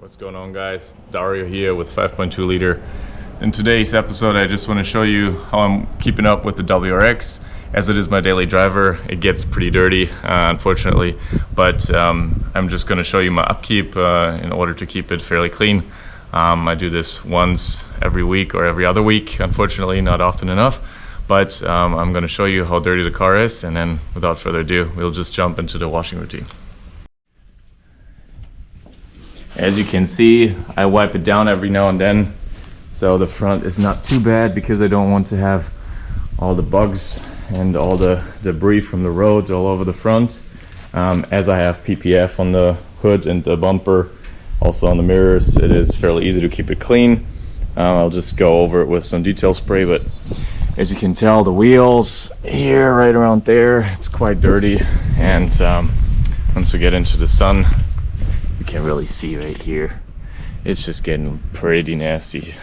What's going on, guys? Dario here with 5.2 liter. In today's episode I just want to show you how I'm keeping up with the WRX. As it is my daily driver, it gets pretty dirty unfortunately, but I'm just going to show you my upkeep in order to keep it fairly clean. I do this once every week or every other week, unfortunately not often enough, but I'm going to show you how dirty the car is, and then without further ado we'll just jump into the washing routine. As you can see, I wipe it down every now and then, so the front is not too bad because I don't want to have all the bugs and all the debris from the road all over the front. As I have PPF on the hood and the bumper, also on the mirrors, it is fairly easy to keep it clean. I'll just go over it with some detail spray, but as you can tell, the wheels here, right around there, it's quite dirty, and once we get into the sun, you can really see right here, it's just getting pretty nasty.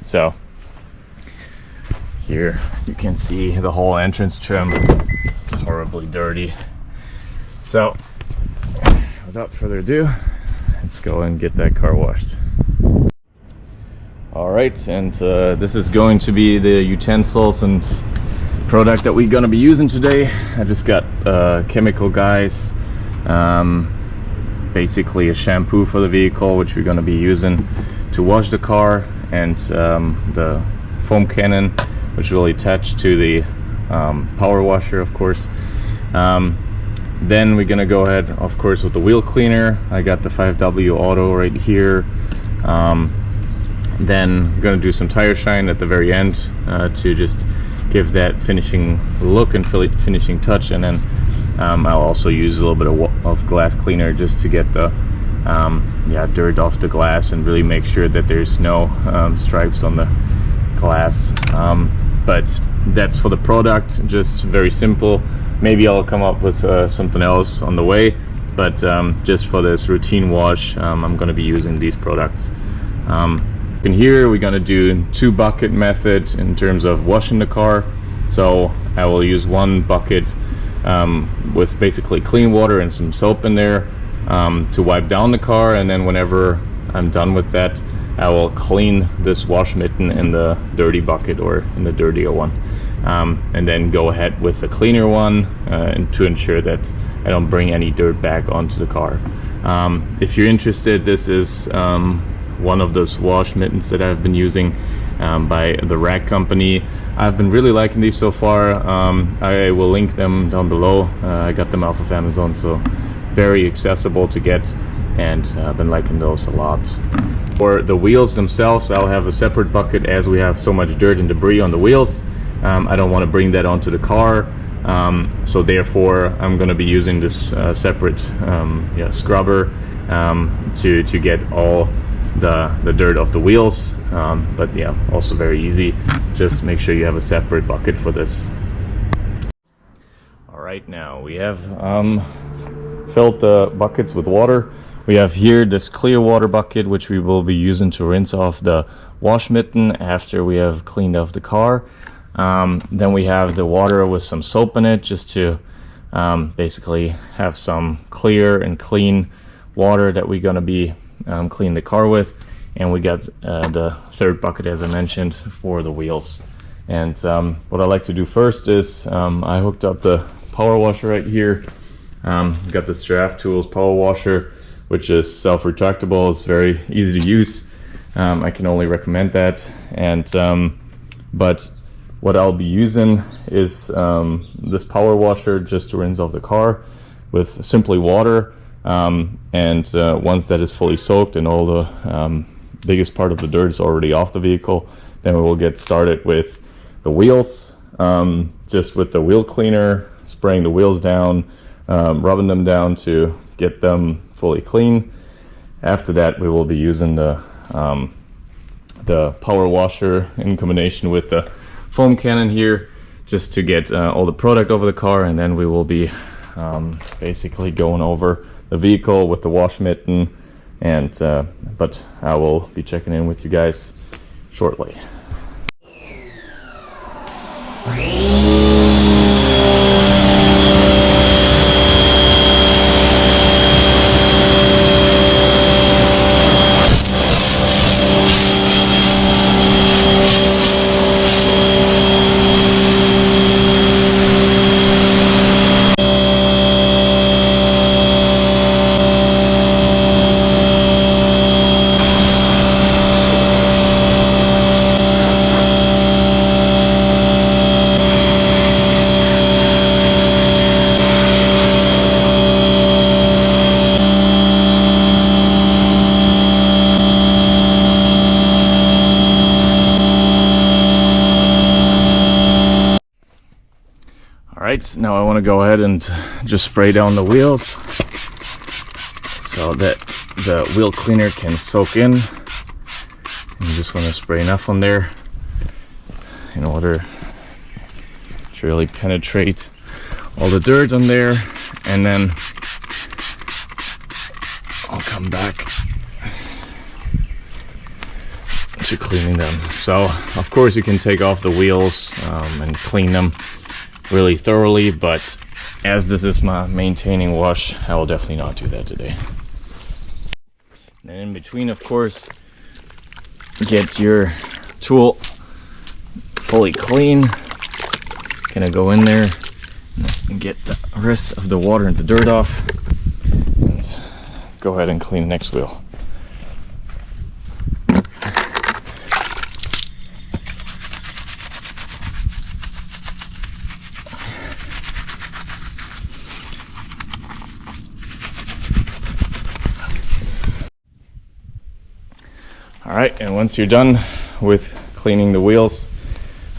So here you can see the whole entrance trim, it's horribly dirty. So without further ado, let's go and get that car washed. All right, and this is going to be the utensils and product that we're going to be using today. I just got chemical guys, basically a shampoo for the vehicle, which we're going to be using to wash the car, and the foam cannon, which will attach to the power washer, of course. Then we're going to go ahead, of course, with the wheel cleaner. I got the 5W auto right here. Then I'm going to do some tire shine at the very end to just give that finishing look and finishing touch, and then I'll also use a little bit of glass cleaner just to get the dirt off the glass and really make sure that there's no stripes on the glass. But that's for the product, just very simple. Maybe I'll come up with something else on the way, but just for this routine wash, I'm going to be using these products. In here we're going to do 2 bucket method in terms of washing the car. So I will use 1 bucket with basically clean water and some soap in there to wipe down the car, and then whenever I'm done with that, I will clean this wash mitten in the dirty bucket or in the dirtier one, and then go ahead with the cleaner one and to ensure that I don't bring any dirt back onto the car. If you're interested, this is one of those wash mittens that I've been using by the Rack company. I've been really liking these so far. I will link them down below. I got them off of Amazon, so very accessible to get, and I've been liking those a lot. For the wheels themselves, I'll have a separate bucket as we have so much dirt and debris on the wheels. I don't want to bring that onto the car, so therefore I'm going to be using this separate scrubber to get all the dirt off the wheels, but yeah, also very easy. Just make sure you have a separate bucket for this. All right, now we have filled the buckets with water. We have here this clear water bucket, which we will be using to rinse off the wash mitten after we have cleaned off the car. Then we have the water with some soap in it, just to basically have some clear and clean water that we're going to be clean the car with. And we got the 3rd bucket, as I mentioned, for the wheels. And what I like to do first is I hooked up the power washer right here. Got the Straff Tools power washer, which is self-retractable. It's very easy to use. I can only recommend that. And but what I'll be using is this power washer just to rinse off the car with simply water. And once that is fully soaked and all the biggest part of the dirt is already off the vehicle, then we will get started with the wheels, just with the wheel cleaner, spraying the wheels down, rubbing them down to get them fully clean. After that, we will be using the power washer in combination with the foam cannon here, just to get all the product over the car, and then we will be basically going over the vehicle with the wash mitten, and but I will be checking in with you guys shortly. Alright, now I want to go ahead and just spray down the wheels so that the wheel cleaner can soak in. You just want to spray enough on there in order to really penetrate all the dirt on there, and then I'll come back to cleaning them. So of course you can take off the wheels and clean them really thoroughly, but as this is my maintaining wash, I will definitely not do that today. And in between, of course, get your tool fully clean. Gonna go in there and get the rest of the water and the dirt off, and go ahead and clean the next wheel. Alright, and once you're done with cleaning the wheels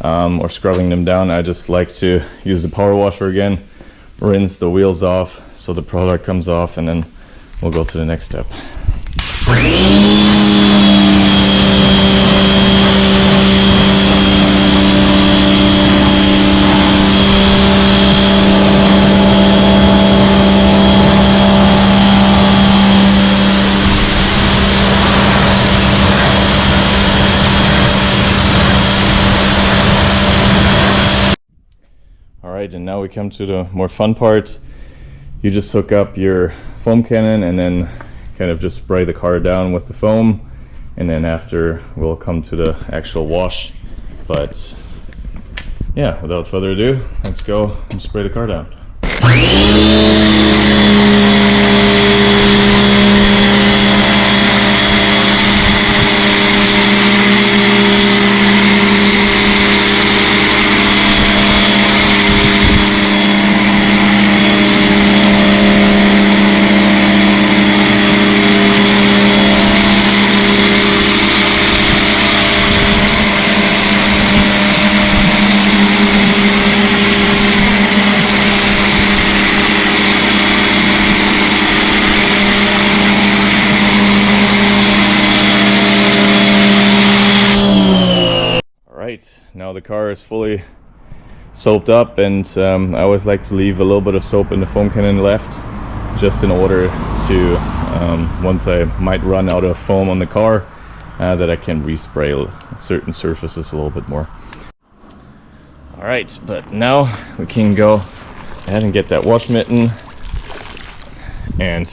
or scrubbing them down, I just like to use the power washer again, rinse the wheels off so the product comes off, and then we'll go to the next step. Alright, and now we come to the more fun part. You just hook up your foam cannon and then kind of just spray the car down with the foam, and then after we'll come to the actual wash. But yeah, without further ado, let's go and spray the car down. Now the car is fully soaped up, and I always like to leave a little bit of soap in the foam cannon left, just in order to, once I might run out of foam on the car, that I can respray certain surfaces a little bit more. Alright, but now we can go ahead and get that wash mitten and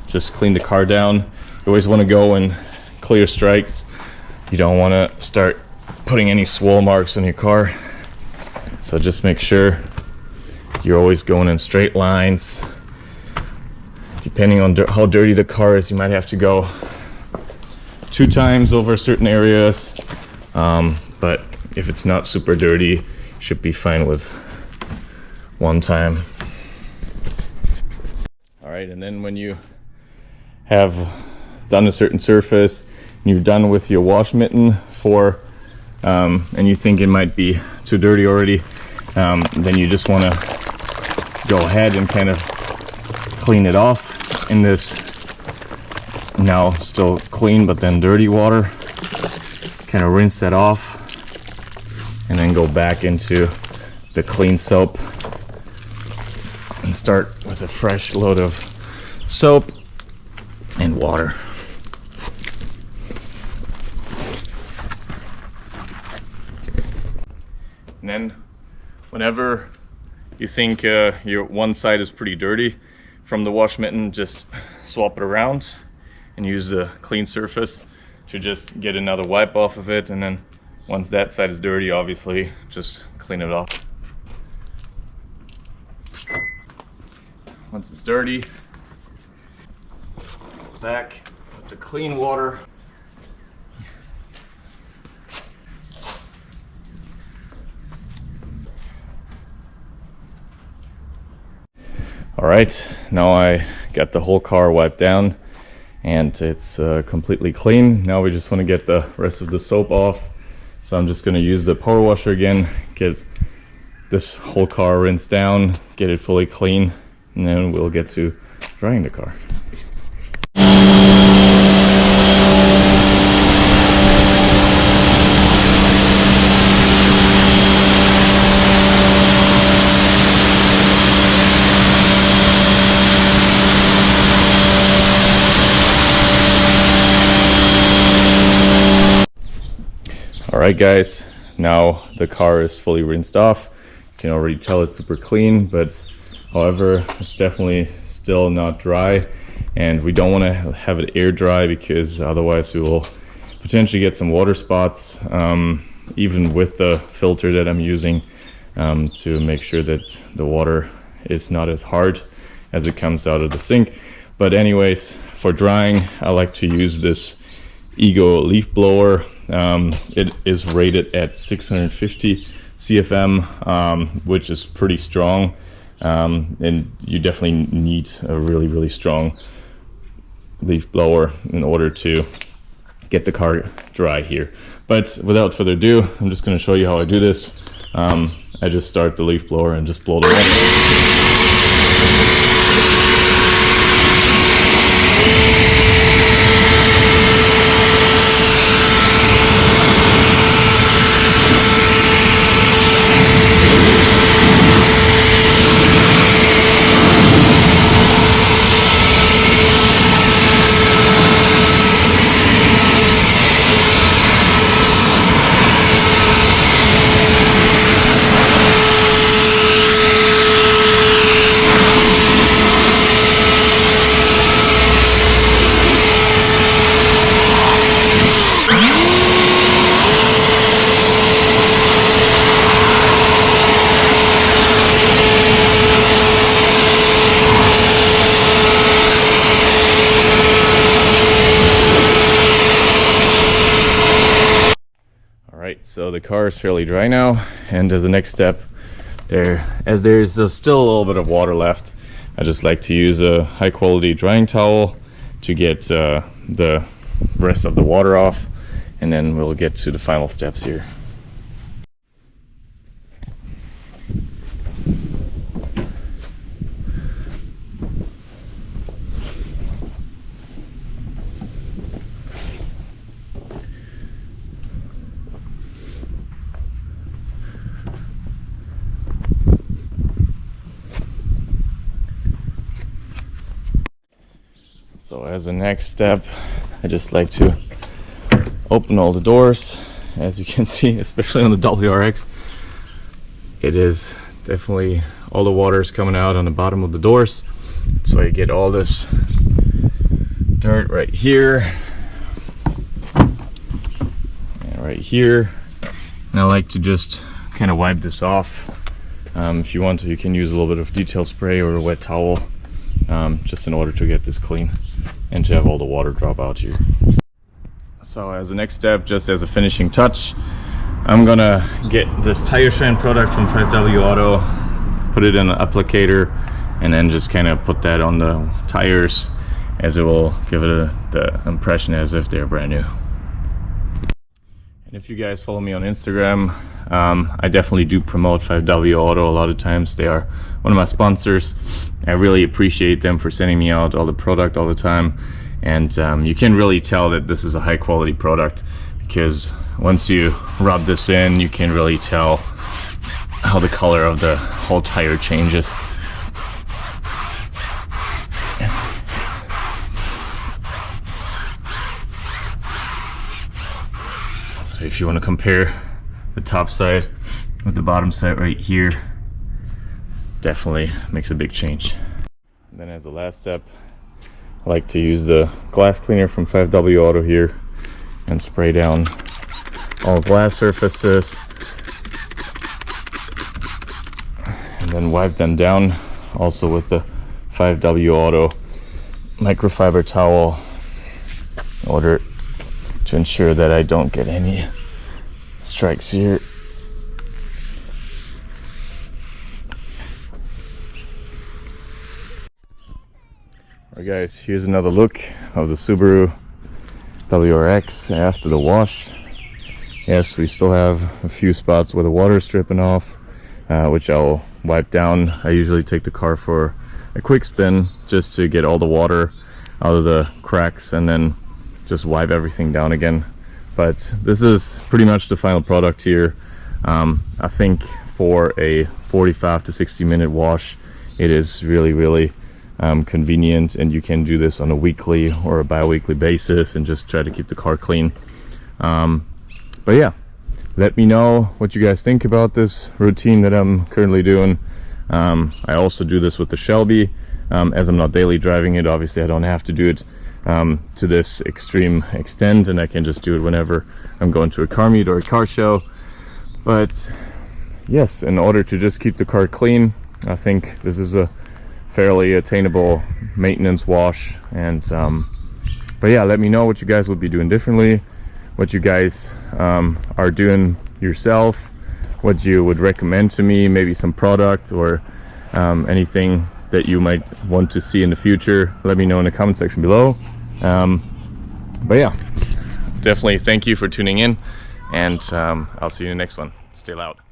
just clean the car down. You always want to go in clear strikes. You don't want to start putting any swirl marks on your car, so just make sure you're always going in straight lines. Depending on how dirty the car is, you might have to go 2 times over certain areas, but if it's not super dirty, you should be fine with 1 time. Alright, and then when you have done a certain surface and you're done with your wash mitten for and you think it might be too dirty already, then you just want to go ahead and kind of clean it off in this now still clean but then dirty water. Kind of rinse that off and then go back into the clean soap and start with a fresh load of soap and water. And then whenever you think your one side is pretty dirty from the wash mitten, just swap it around and use the clean surface to just get another wipe off of it, and then once that side is dirty, obviously just clean it off. Once it's dirty, back with the clean water. Alright, now I got the whole car wiped down and it's completely clean. Now we just want to get the rest of the soap off. So I'm just going to use the power washer again, get this whole car rinsed down, get it fully clean, and then we'll get to drying the car. Alright guys, now the car is fully rinsed off. You can already tell it's super clean, but however, it's definitely still not dry, and we don't want to have it air dry because otherwise we will potentially get some water spots, even with the filter that I'm using, to make sure that the water is not as hard as it comes out of the sink. But anyways, for drying, I like to use this Ego leaf blower. It is rated at 650 CFM, which is pretty strong, and you definitely need a really strong leaf blower in order to get the car dry here. But without further ado, I'm just going to show you how I do this. I just start the leaf blower and just blow the water. So the car is fairly dry now, and as a next step, as there's still a little bit of water left, I just like to use a high quality drying towel to get the rest of the water off, and then we'll get to the final steps here. So as a next step, I just like to open all the doors. As you can see, especially on the WRX, it is definitely, all the water is coming out on the bottom of the doors. So I get all this dirt right here and right here. And I like to just kind of wipe this off. If you want to, you can use a little bit of detail spray or a wet towel, just in order to get this clean and to have all the water drop out here. So as the next step, just as a finishing touch, I'm gonna get this tire shine product from 5W Auto, put it in an applicator, and then just kind of put that on the tires, as it will give it the impression as if they're brand new. And if you guys follow me on Instagram, I definitely do promote 5W Auto a lot of times. They are one of my sponsors. I really appreciate them for sending me out all the product all the time, and you can really tell that this is a high quality product, because once you rub this in, you can really tell how the color of the whole tire changes. So if you want to compare the top side with the bottom side right here, definitely makes a big change. And then as the last step, I like to use the glass cleaner from 5W Auto here and spray down all glass surfaces, and then wipe them down also with the 5W Auto microfiber towel in order to ensure that I don't get any strikes here. Alright guys, here's another look of the Subaru WRX after the wash. Yes, we still have a few spots where the water is dripping off, which I'll wipe down. I usually take the car for a quick spin just to get all the water out of the cracks and then just wipe everything down again. But this is pretty much the final product here. I think for a 45 to 60 minute wash, it is really convenient, and you can do this on a weekly or a bi-weekly basis and just try to keep the car clean. But yeah, let me know what you guys think about this routine that I'm currently doing. I also do this with the Shelby. As I'm not daily driving it, obviously I don't have to do it to this extreme extent, and I can just do it whenever I'm going to a car meet or a car show. But yes, in order to just keep the car clean, I think this is a fairly attainable maintenance wash. And but yeah, let me know what you guys would be doing differently, what you guys are doing yourself, what you would recommend to me, maybe some product or anything that you might want to see in the future. Let me know in the comment section below. But yeah, definitely thank you for tuning in, and I'll see you in the next one. Stay loud.